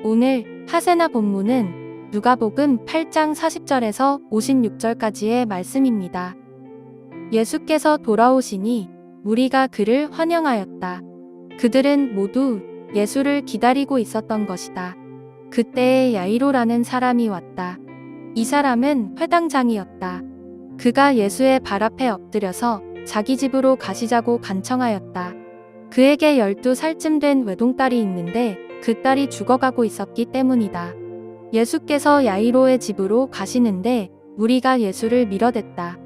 오늘 하세나 본문은 누가복음 8장 40절에서 56절까지의 말씀입니다. 예수께서 돌아오시니 무리가 그를 환영하였다. 그들은 모두 예수를 기다리고 있었던 것이다. 그때에 야이로라는 사람이 왔다. 이 사람은 회당장이었다. 그가 예수의 발 앞에 엎드려서 자기 집으로 가시자고 간청하였다. 그에게 12살쯤 된 외동딸이 있는데 그 딸이 죽어가고 있었기 때문이다. 예수께서 야이로의 집으로 가시는데 무리가 예수를 밀어댔다.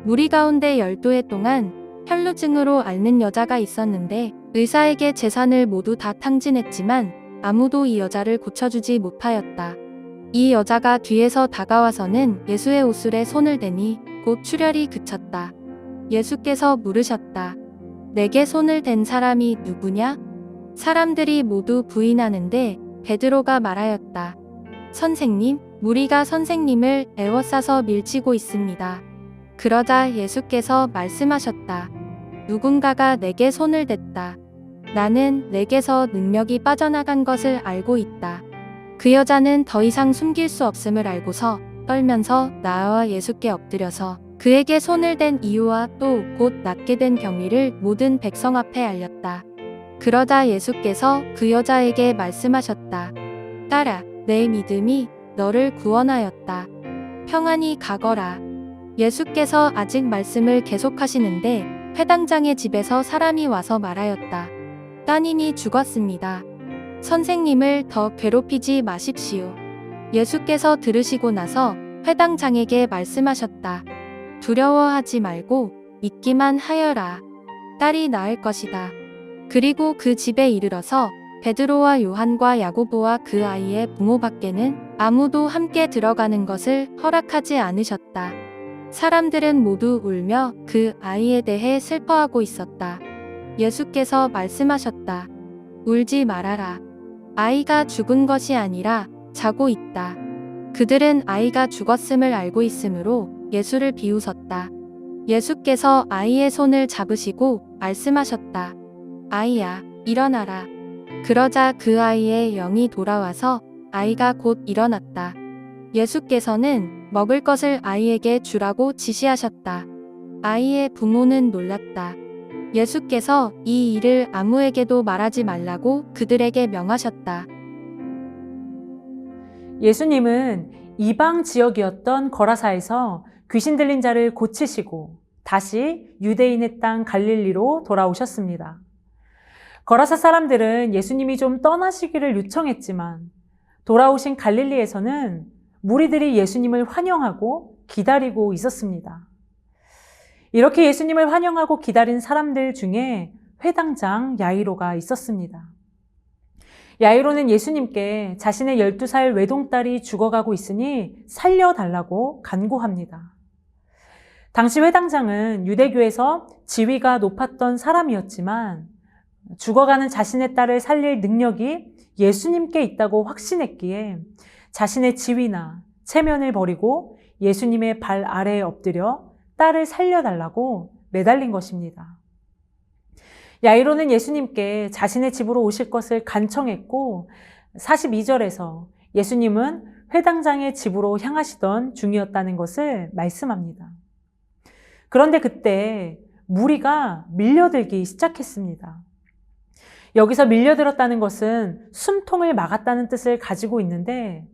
무리 가운데 12해 동안 혈루증으로 앓는 여자가 있었는데 의사에게 재산을 모두 다 탕진했지만 아무도 이 여자를 고쳐주지 못하였다. 이 여자가 뒤에서 다가와서는 예수의 옷술에 손을 대니 곧 출혈이 그쳤다. 예수께서 물으셨다. 내게 손을 댄 사람이 누구냐? 사람들이 모두 부인하는데 베드로가 말하였다. 선생님, 무리가 선생님을 애워싸서 밀치고 있습니다. 그러자 예수께서 말씀하셨다. 누군가가 내게 손을 댔다. 나는 내게서 능력이 빠져나간 것을 알고 있다. 그 여자는 더 이상 숨길 수 없음을 알고서 떨면서 나와 예수께 엎드려서 그에게 손을 댄 이유와 또 곧 낫게 된 경위를 모든 백성 앞에 알렸다. 그러자 예수께서 그 여자에게 말씀하셨다. 딸아, 내 믿음이 너를 구원하였다. 평안히 가거라. 예수께서 아직 말씀을 계속하시는데 회당장의 집에서 사람이 와서 말하였다. 따님이 죽었습니다. 선생님을 더 괴롭히지 마십시오. 예수께서 들으시고 나서 회당장에게 말씀하셨다. 두려워하지 말고 믿기만 하여라. 딸이 나을 것이다. 그리고 그 집에 이르러서 베드로와 요한과 야고보와 그 아이의 부모밖에는 아무도 함께 들어가는 것을 허락하지 않으셨다. 사람들은 모두 울며 그 아이에 대해 슬퍼하고 있었다. 예수께서 말씀하셨다. 울지 말아라. 아이가 죽은 것이 아니라 자고 있다. 그들은 아이가 죽었음을 알고 있으므로 예수를 비웃었다. 예수께서 아이의 손을 잡으시고 말씀하셨다. 아이야, 일어나라. 그러자 그 아이의 영이 돌아와서 아이가 곧 일어났다. 예수께서는 먹을 것을 아이에게 주라고 지시하셨다. 아이의 부모는 놀랐다. 예수께서 이 일을 아무에게도 말하지 말라고 그들에게 명하셨다. 예수님은 이방 지역이었던 거라사에서 귀신 들린 자를 고치시고 다시 유대인의 땅 갈릴리로 돌아오셨습니다. 거라사 사람들은 예수님이 좀 떠나시기를 요청했지만 돌아오신 갈릴리에서는 무리들이 예수님을 환영하고 기다리고 있었습니다. 이렇게 예수님을 환영하고 기다린 사람들 중에 회당장 야이로가 있었습니다. 야이로는 예수님께 자신의 12살 외동딸이 죽어가고 있으니 살려달라고 간구합니다. 당시 회당장은 유대교에서 지위가 높았던 사람이었지만 죽어가는 자신의 딸을 살릴 능력이 예수님께 있다고 확신했기에 자신의 지위나 체면을 버리고 예수님의 발 아래에 엎드려 딸을 살려달라고 매달린 것입니다. 야이로는 예수님께 자신의 집으로 오실 것을 간청했고 42절에서 예수님은 회당장의 집으로 향하시던 중이었다는 것을 말씀합니다. 그런데 그때 무리가 밀려들기 시작했습니다. 여기서 밀려들었다는 것은 숨통을 막았다는 뜻을 가지고 있는데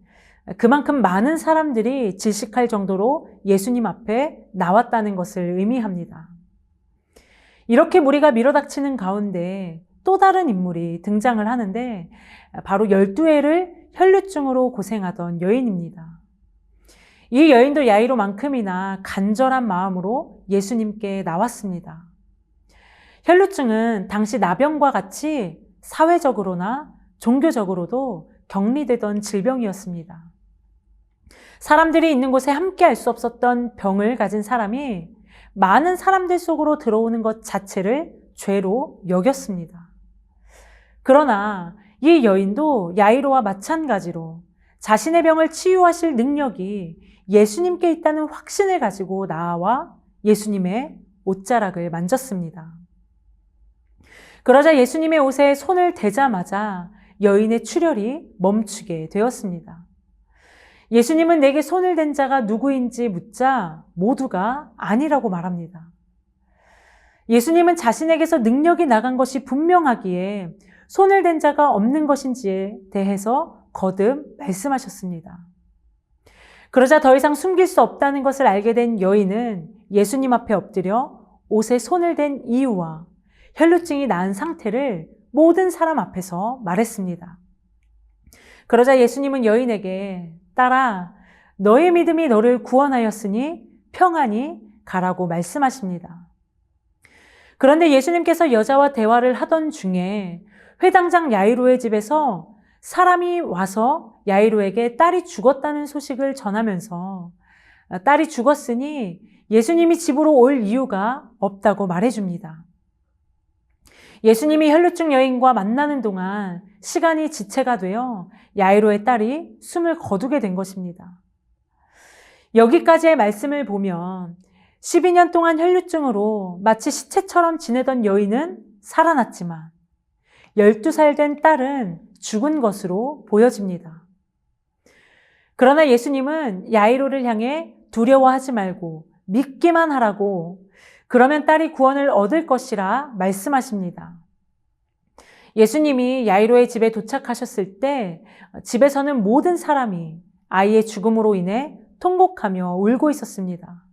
그만큼 많은 사람들이 질식할 정도로 예수님 앞에 나왔다는 것을 의미합니다. 이렇게 무리가 밀어닥치는 가운데 또 다른 인물이 등장을 하는데 바로 12해를 혈루증으로 고생하던 여인입니다. 이 여인도 야이로만큼이나 간절한 마음으로 예수님께 나왔습니다. 혈루증은 당시 나병과 같이 사회적으로나 종교적으로도 격리되던 질병이었습니다. 사람들이 있는 곳에 함께 할 수 없었던 병을 가진 사람이 많은 사람들 속으로 들어오는 것 자체를 죄로 여겼습니다. 그러나 이 여인도 야이로와 마찬가지로 자신의 병을 치유하실 능력이 예수님께 있다는 확신을 가지고 나와 예수님의 옷자락을 만졌습니다. 그러자 예수님의 옷에 손을 대자마자 여인의 출혈이 멈추게 되었습니다. 예수님은 내게 손을 댄 자가 누구인지 묻자 모두가 아니라고 말합니다. 예수님은 자신에게서 능력이 나간 것이 분명하기에 손을 댄 자가 없는 것인지에 대해서 거듭 말씀하셨습니다. 그러자 더 이상 숨길 수 없다는 것을 알게 된 여인은 예수님 앞에 엎드려 옷에 손을 댄 이유와 혈루증이 나은 상태를 모든 사람 앞에서 말했습니다. 그러자 예수님은 여인에게 딸아, 너의 믿음이 너를 구원하였으니 평안히 가라고 말씀하십니다. 그런데 예수님께서 여자와 대화를 하던 중에 회당장 야이로의 집에서 사람이 와서 야이로에게 딸이 죽었다는 소식을 전하면서 딸이 죽었으니 예수님이 집으로 올 이유가 없다고 말해줍니다. 예수님이 혈루증 여인과 만나는 동안 시간이 지체가 되어 야이로의 딸이 숨을 거두게 된 것입니다. 여기까지의 말씀을 보면 12년 동안 혈루증으로 마치 시체처럼 지내던 여인은 살아났지만 12살 된 딸은 죽은 것으로 보여집니다. 그러나 예수님은 야이로를 향해 두려워하지 말고 믿기만 하라고, 그러면 딸이 구원을 얻을 것이라 말씀하십니다. 예수님이 야이로의 집에 도착하셨을 때 집에서는 모든 사람이 아이의 죽음으로 인해 통곡하며 울고 있었습니다.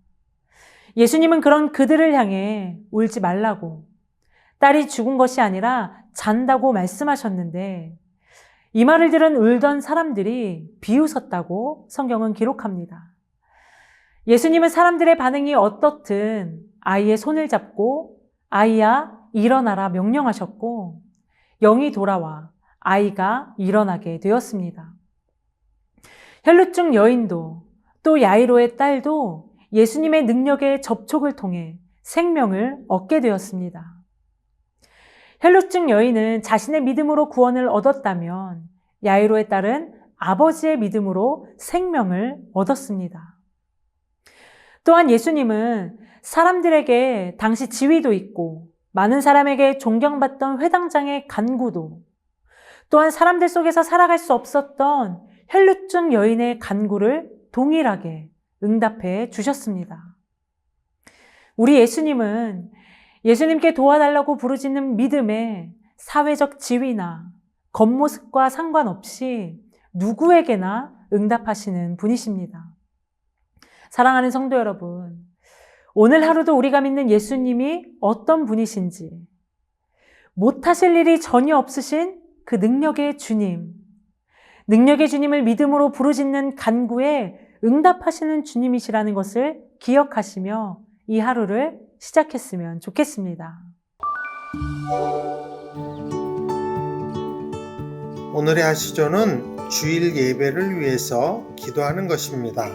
예수님은 그런 그들을 향해 울지 말라고, 딸이 죽은 것이 아니라 잔다고 말씀하셨는데 이 말을 들은 울던 사람들이 비웃었다고 성경은 기록합니다. 예수님은 사람들의 반응이 어떻든 아이의 손을 잡고 아이야 일어나라 명령하셨고 영이 돌아와 아이가 일어나게 되었습니다. 혈루증 여인도 또 야이로의 딸도 예수님의 능력의 접촉을 통해 생명을 얻게 되었습니다. 혈루증 여인은 자신의 믿음으로 구원을 얻었다면 야이로의 딸은 아버지의 믿음으로 생명을 얻었습니다. 또한 예수님은 사람들에게 당시 지위도 있고 많은 사람에게 존경받던 회당장의 간구도, 또한 사람들 속에서 살아갈 수 없었던 혈루증 여인의 간구를 동일하게 응답해 주셨습니다. 우리 예수님은 예수님께 도와달라고 부르짖는 믿음에 사회적 지위나 겉모습과 상관없이 누구에게나 응답하시는 분이십니다. 사랑하는 성도 여러분, 오늘 하루도 우리가 믿는 예수님이 어떤 분이신지, 못하실 일이 전혀 없으신 그 능력의 주님, 능력의 주님을 믿음으로 부르짖는 간구에 응답하시는 주님이시라는 것을 기억하시며 이 하루를 시작했으면 좋겠습니다. 오늘의 하시조는 주일 예배를 위해서 기도하는 것입니다.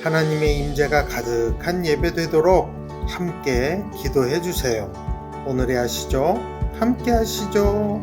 하나님의 임재가 가득한 예배 되도록 함께 기도해 주세요. 오늘의 하시조 함께 하시죠.